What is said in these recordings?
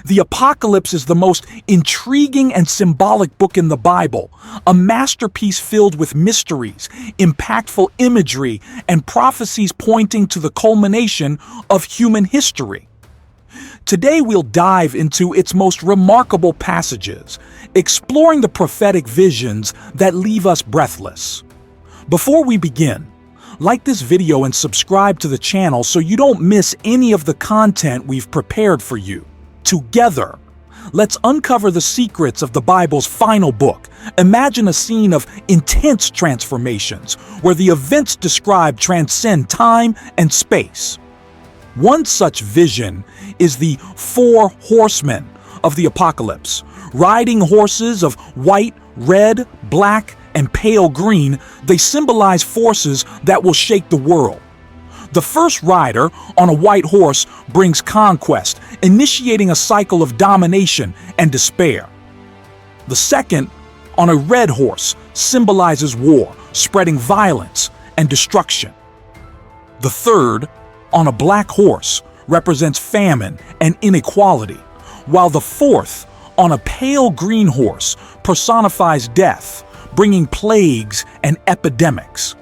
The Apocalypse is the most intriguing and symbolic book in the Bible, a masterpiece filled with mysteries, impactful imagery, and prophecies pointing to the culmination of human history. Today we'll dive into its most remarkable passages, exploring the prophetic visions that leave us breathless. Before we begin, like this video and subscribe to the channel so you don't miss any of the content we've prepared for you. Together, let's uncover the secrets of the Bible's final book. Imagine a scene of intense transformations, where the events described transcend time and space. One such vision is the Four Horsemen of the Apocalypse. Riding horses of white, red, black, and pale green, they symbolize forces that will shake the world. The first rider, on a white horse, brings conquest, initiating a cycle of domination and despair. The second, on a red horse, symbolizes war, spreading violence and destruction. The third, on a black horse, represents famine and inequality, while the fourth, on a pale green horse, personifies death, bringing plagues and epidemics.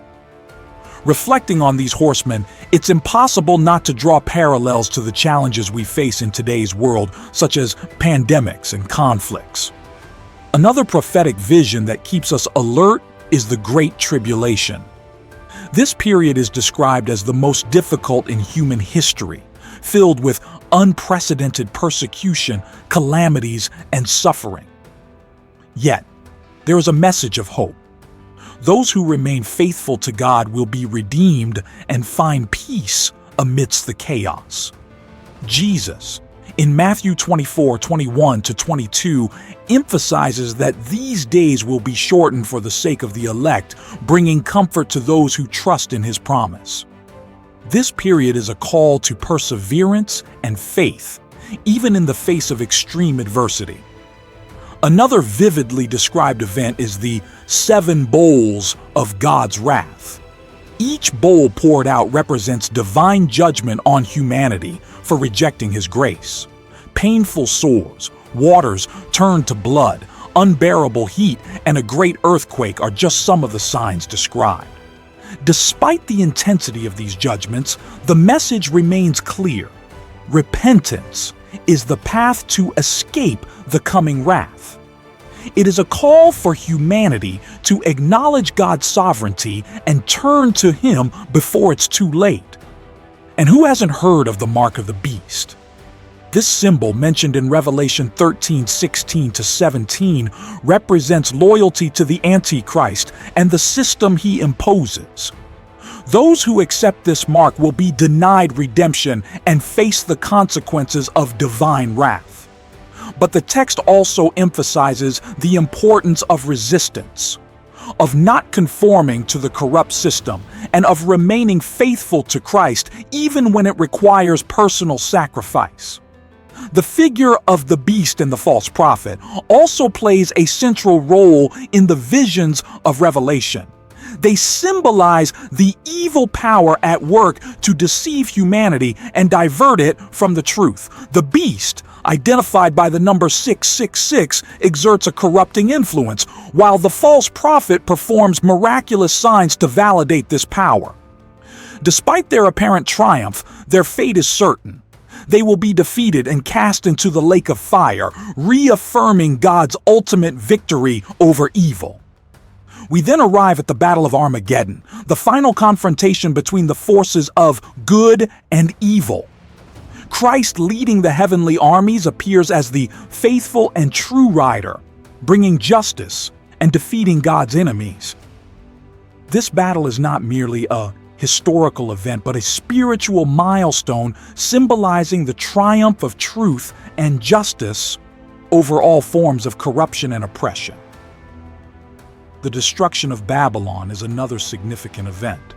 Reflecting on these horsemen, it's impossible not to draw parallels to the challenges we face in today's world, such as pandemics and conflicts. Another prophetic vision that keeps us alert is the Great Tribulation. This period is described as the most difficult in human history, filled with unprecedented persecution, calamities, and suffering. Yet, there is a message of hope. Those who remain faithful to God will be redeemed and find peace amidst the chaos. Jesus, in Matthew 24:21-22, emphasizes that these days will be shortened for the sake of the elect, bringing comfort to those who trust in his promise. This period is a call to perseverance and faith, even in the face of extreme adversity. Another vividly described event is the 7 bowls of God's wrath. Each bowl poured out represents divine judgment on humanity for rejecting his grace. Painful sores, waters turned to blood, unbearable heat, and a great earthquake are just some of the signs described. Despite the intensity of these judgments, the message remains clear. Repentance is the path to escape the coming wrath. It is a call for humanity to acknowledge God's sovereignty and turn to Him before it's too late. And who hasn't heard of the mark of the beast? This symbol, mentioned in Revelation 13:16-17, represents loyalty to the Antichrist and the system he imposes. Those who accept this mark will be denied redemption and face the consequences of divine wrath. But the text also emphasizes the importance of resistance, of not conforming to the corrupt system, and of remaining faithful to Christ even when it requires personal sacrifice. The figure of the beast and the false prophet also plays a central role in the visions of Revelation. They symbolize the evil power at work to deceive humanity and divert it from the truth. The beast, identified by the number 666, exerts a corrupting influence, while the false prophet performs miraculous signs to validate this power. Despite their apparent triumph, their fate is certain. They will be defeated and cast into the lake of fire, reaffirming God's ultimate victory over evil. We then arrive at the Battle of Armageddon, the final confrontation between the forces of good and evil. Christ, leading the heavenly armies, appears as the faithful and true rider, bringing justice and defeating God's enemies. This battle is not merely a historical event, but a spiritual milestone symbolizing the triumph of truth and justice over all forms of corruption and oppression. The destruction of Babylon is another significant event.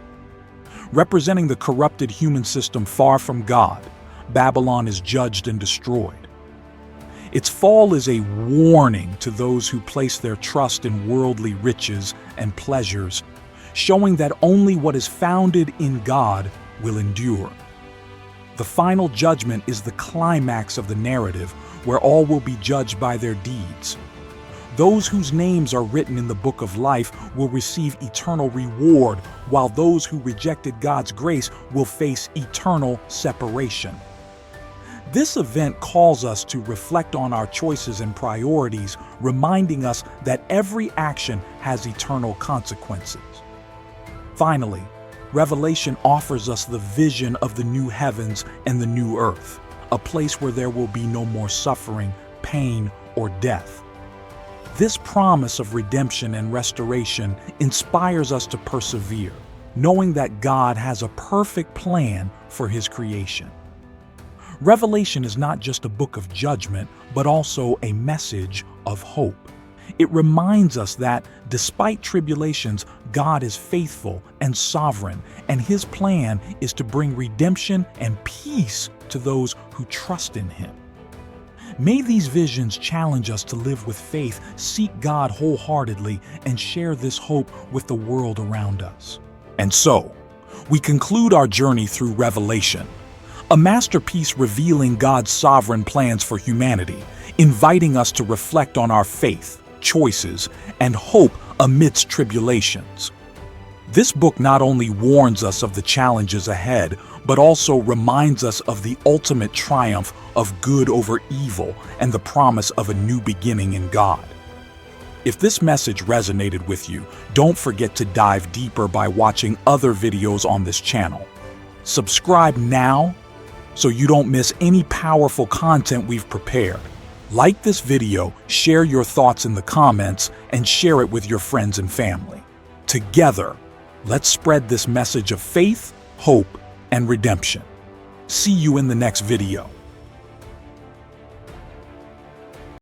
Representing the corrupted human system far from God, Babylon is judged and destroyed. Its fall is a warning to those who place their trust in worldly riches and pleasures, showing that only what is founded in God will endure. The final judgment is the climax of the narrative, where all will be judged by their deeds. Those whose names are written in the book of life will receive eternal reward, while those who rejected God's grace will face eternal separation. This event calls us to reflect on our choices and priorities, reminding us that every action has eternal consequences. Finally, Revelation offers us the vision of the new heavens and the new earth, a place where there will be no more suffering, pain, or death. This promise of redemption and restoration inspires us to persevere, knowing that God has a perfect plan for His creation. Revelation is not just a book of judgment, but also a message of hope. It reminds us that, despite tribulations, God is faithful and sovereign, and His plan is to bring redemption and peace to those who trust in Him. May these visions challenge us to live with faith, seek God wholeheartedly, and share this hope with the world around us. And so, we conclude our journey through Revelation, a masterpiece revealing God's sovereign plans for humanity, inviting us to reflect on our faith, choices, and hope amidst tribulations. This book not only warns us of the challenges ahead, but also reminds us of the ultimate triumph of good over evil and the promise of a new beginning in God. If this message resonated with you, don't forget to dive deeper by watching other videos on this channel. Subscribe now so you don't miss any powerful content we've prepared. Like this video, share your thoughts in the comments, and share it with your friends and family. Together, let's spread this message of faith, hope, and redemption. See you in the next video.